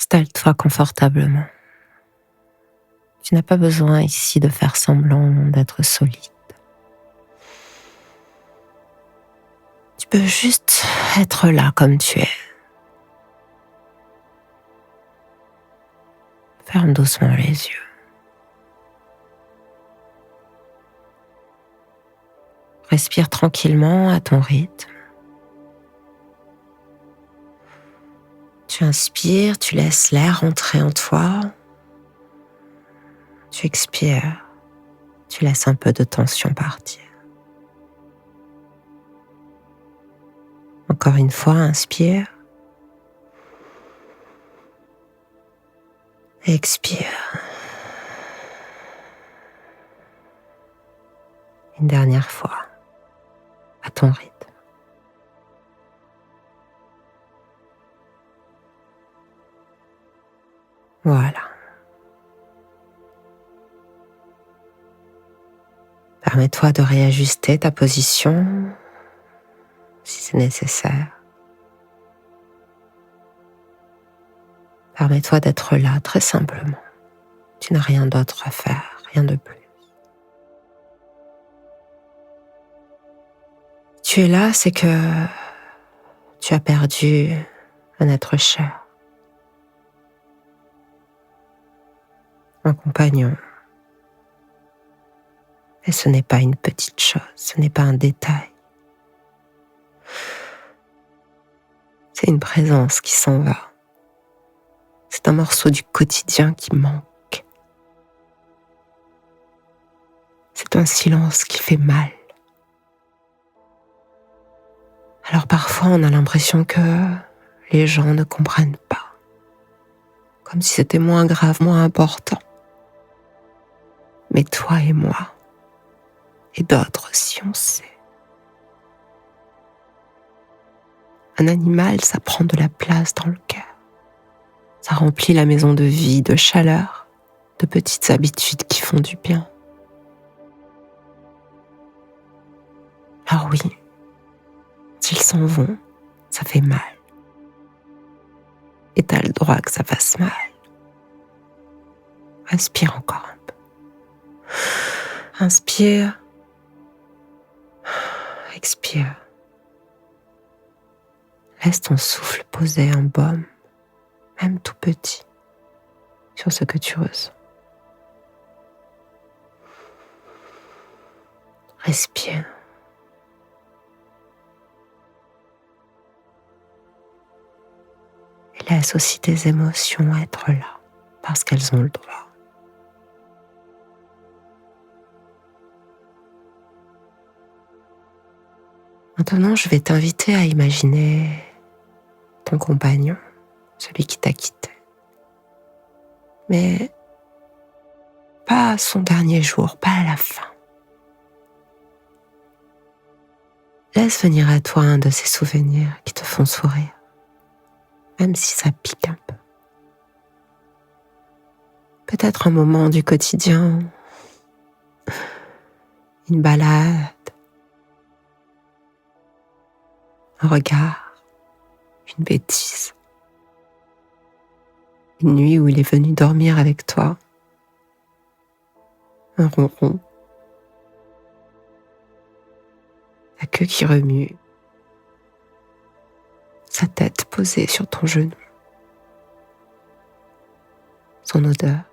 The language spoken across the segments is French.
Installe-toi confortablement. Tu n'as pas besoin ici de faire semblant d'être solide. Tu peux juste être là comme tu es. Ferme doucement les yeux. Respire tranquillement à ton rythme. Tu inspires, tu laisses l'air entrer en toi. Tu expires, tu laisses un peu de tension partir. Encore une fois, inspire. Expire. Une dernière fois, à ton rythme. Voilà. Permets-toi de réajuster ta position si c'est nécessaire. Permets-toi d'être là très simplement. Tu n'as rien d'autre à faire, rien de plus. Tu es là, c'est que tu as perdu un être cher, un compagnon. Et ce n'est pas une petite chose, ce n'est pas un détail. C'est une présence qui s'en va. C'est un morceau du quotidien qui manque. C'est un silence qui fait mal. Alors parfois on a l'impression que les gens ne comprennent pas. Comme si c'était moins grave, moins important. Mais toi et moi, et d'autres aussi, on sait. Un animal, ça prend de la place dans le cœur. Ça remplit la maison de vie, de chaleur, de petites habitudes qui font du bien. Alors oui, s'ils s'en vont, ça fait mal. Et t'as le droit que ça fasse mal. Respire encore un peu. Inspire. Expire. Laisse ton souffle poser un baume, même tout petit, sur ce que tu ressens. Respire. Et laisse aussi tes émotions être là, parce qu'elles ont le droit. Maintenant, je vais t'inviter à imaginer ton compagnon, celui qui t'a quitté. Mais pas à son dernier jour, pas à la fin. Laisse venir à toi un de ces souvenirs qui te font sourire, même si ça pique un peu. Peut-être un moment du quotidien, une balade, un regard, une bêtise. Une nuit où il est venu dormir avec toi, un ronron, la queue qui remue, sa tête posée sur ton genou, son odeur.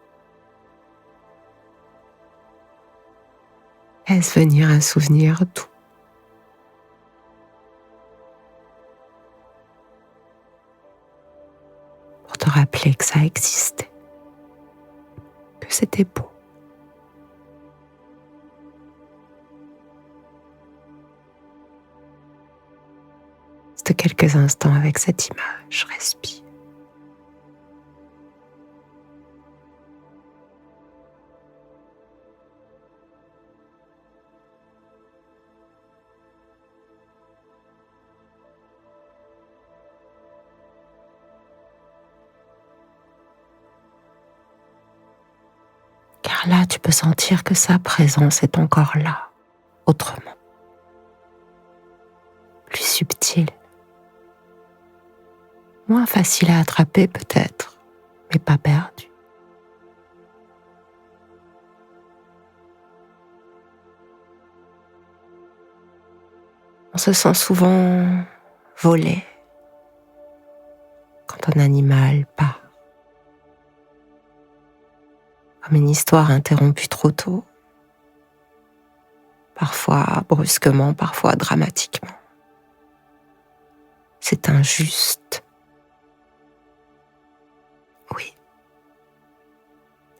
Laisse venir un souvenir doux. Pour te rappeler que ça existait, que c'était beau. Reste quelques instants avec cette image, respire. Car là, tu peux sentir que sa présence est encore là, autrement, plus subtile, moins facile à attraper peut-être, mais pas perdu. On se sent souvent volé quand un animal part, comme une histoire interrompue trop tôt, parfois brusquement, parfois dramatiquement. C'est injuste. Oui.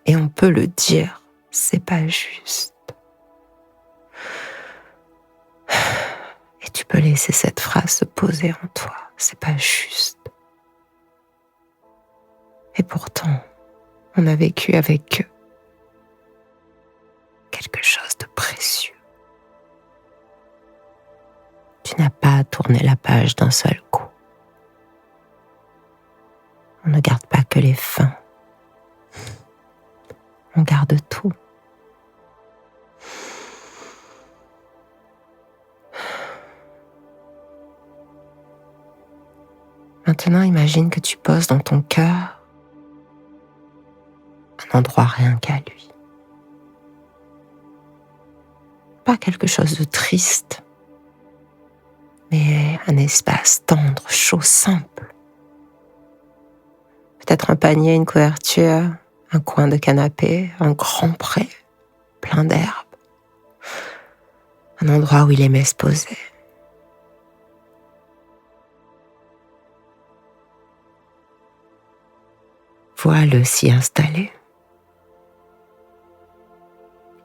Et on peut le dire, c'est pas juste. Et tu peux laisser cette phrase se poser en toi, c'est pas juste. Et pourtant, on a vécu avec eux quelque chose de précieux. Tu n'as pas tourné la page d'un seul coup. On ne garde pas que les fins. On garde tout. Maintenant, imagine que tu poses dans ton cœur un endroit rien qu'à lui. Pas quelque chose de triste, mais un espace tendre, chaud, simple. Peut-être un panier, une couverture, un coin de canapé, un grand pré, plein d'herbes. Un endroit où il aimait se poser. Vois-le s'y installer.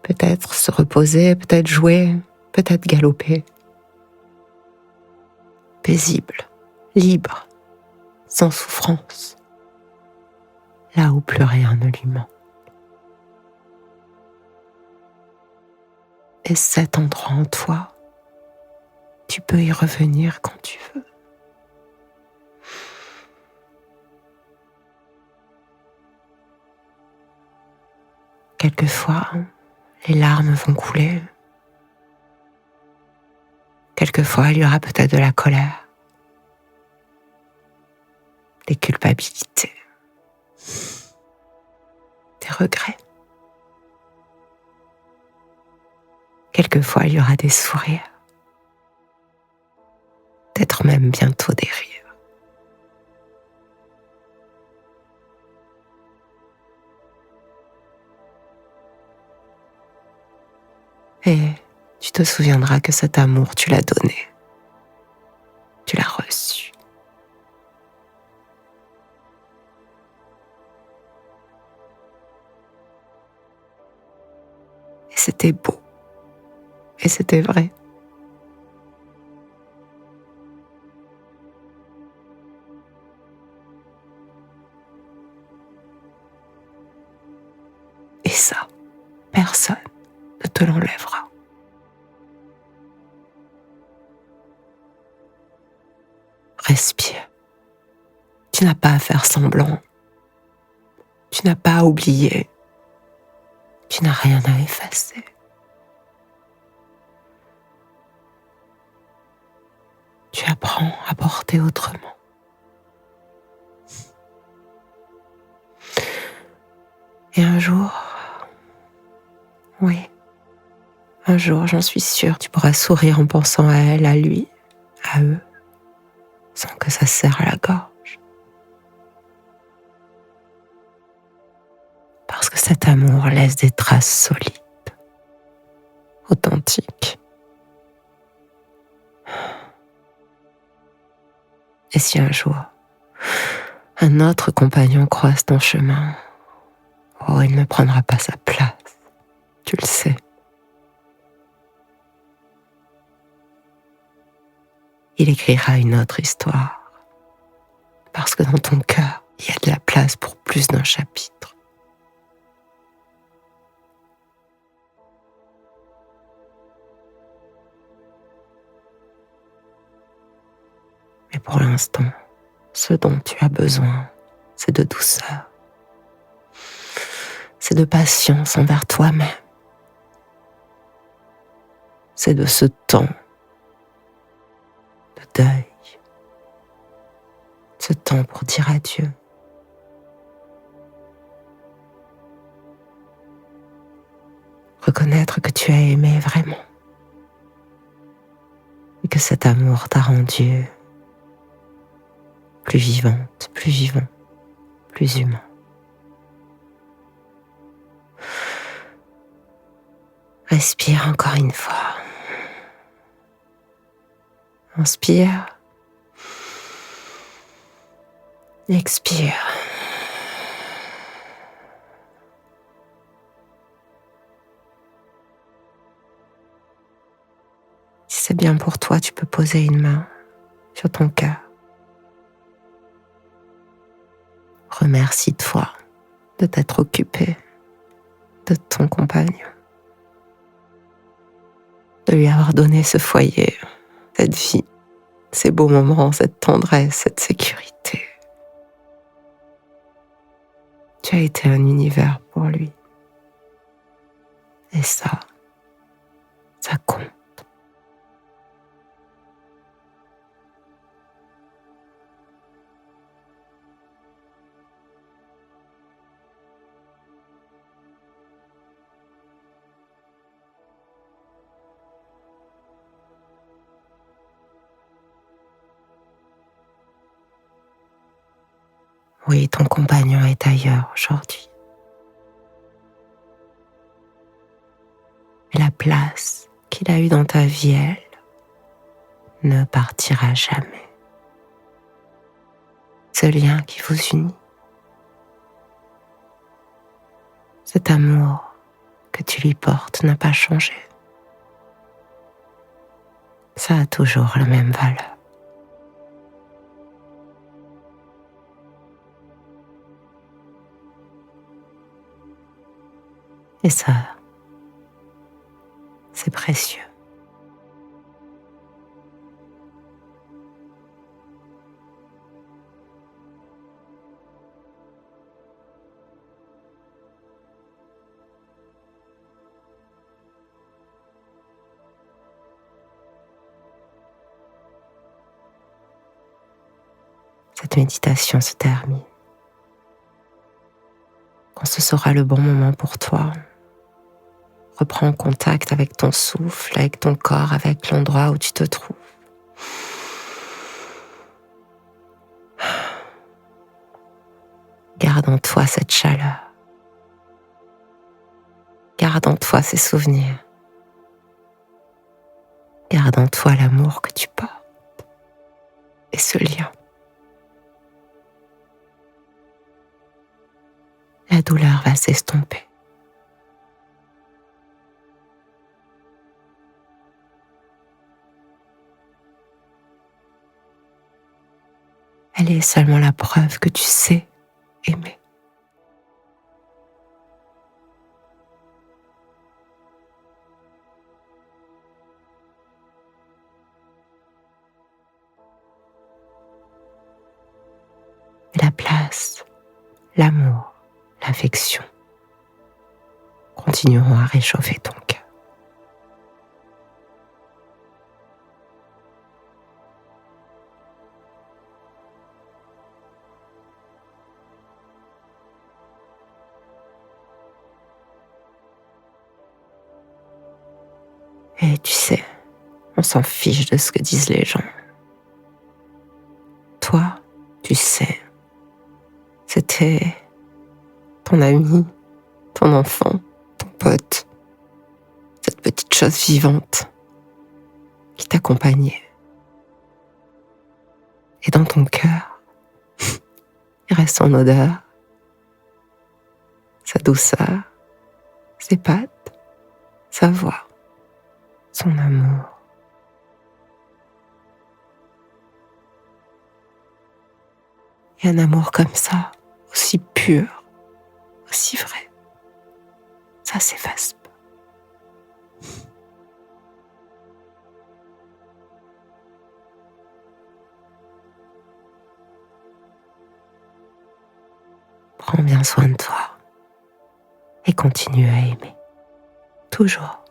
Peut-être se reposer, peut-être jouer, peut-être galoper. Paisible, libre, sans souffrance. Là où plus rien ne lui manque. Et cet endroit en toi, tu peux y revenir quand tu veux. Quelquefois, les larmes vont couler. Quelquefois, il y aura peut-être de la colère, des culpabilités, des regrets. Quelquefois, il y aura des sourires, peut-être même bientôt des rires. Et tu te souviendras que cet amour, tu l'as donné, tu l'as reçu. Et c'était beau, et c'était vrai. Et ça, personne ne te l'enlèvera. Respire. Tu n'as pas à faire semblant. Tu n'as pas à oublier. Tu n'as rien à effacer. Tu apprends à porter autrement. Et un jour, oui, un jour, j'en suis sûre, tu pourras sourire en pensant à elle, à lui, à eux, sans que ça serre à la gorge. Parce que cet amour laisse des traces solides, authentiques. Et si un jour, un autre compagnon croise ton chemin, oh, il ne prendra pas sa place, tu le sais. Il écrira une autre histoire, parce que dans ton cœur, il y a de la place pour plus d'un chapitre. Mais pour l'instant, ce dont tu as besoin, c'est de douceur. C'est de patience envers toi-même. C'est de ce temps de deuil. Ce temps pour dire adieu. Reconnaître que tu as aimé vraiment et que cet amour t'a rendue plus vivante, plus vivant, plus humain. Respire encore une fois. Inspire. Expire. Si c'est bien pour toi, tu peux poser une main sur ton cœur. Remercie-toi de t'être occupé de ton compagnon, de lui avoir donné ce foyer, cette vie, ces beaux moments, cette tendresse, cette sécurité. Tu as été un univers pour lui. Et ça compte. Oui, ton compagnon est ailleurs aujourd'hui. Et la place qu'il a eue dans ta vie, elle, ne partira jamais. Ce lien qui vous unit, cet amour que tu lui portes n'a pas changé. Ça a toujours la même valeur. Et ça, c'est précieux. Cette méditation se termine. Quand ce sera le bon moment pour toi, reprends contact avec ton souffle, avec ton corps, avec l'endroit où tu te trouves. Garde en toi cette chaleur. Garde en toi ces souvenirs. Garde en toi l'amour que tu portes et ce lien. La douleur va s'estomper. Elle est seulement la preuve que tu sais aimer. Et la place, l'amour, l'affection continueront à réchauffer ton cœur. Et tu sais, on s'en fiche de ce que disent les gens. Toi, tu sais, c'était ton ami, ton enfant, ton pote, cette petite chose vivante qui t'accompagnait. Et dans ton cœur, il reste son odeur, sa douceur, ses pattes, sa voix, son amour. Et un amour comme ça, aussi pur, aussi vrai, ça s'efface pas. Prends bien soin de toi et continue à aimer, toujours.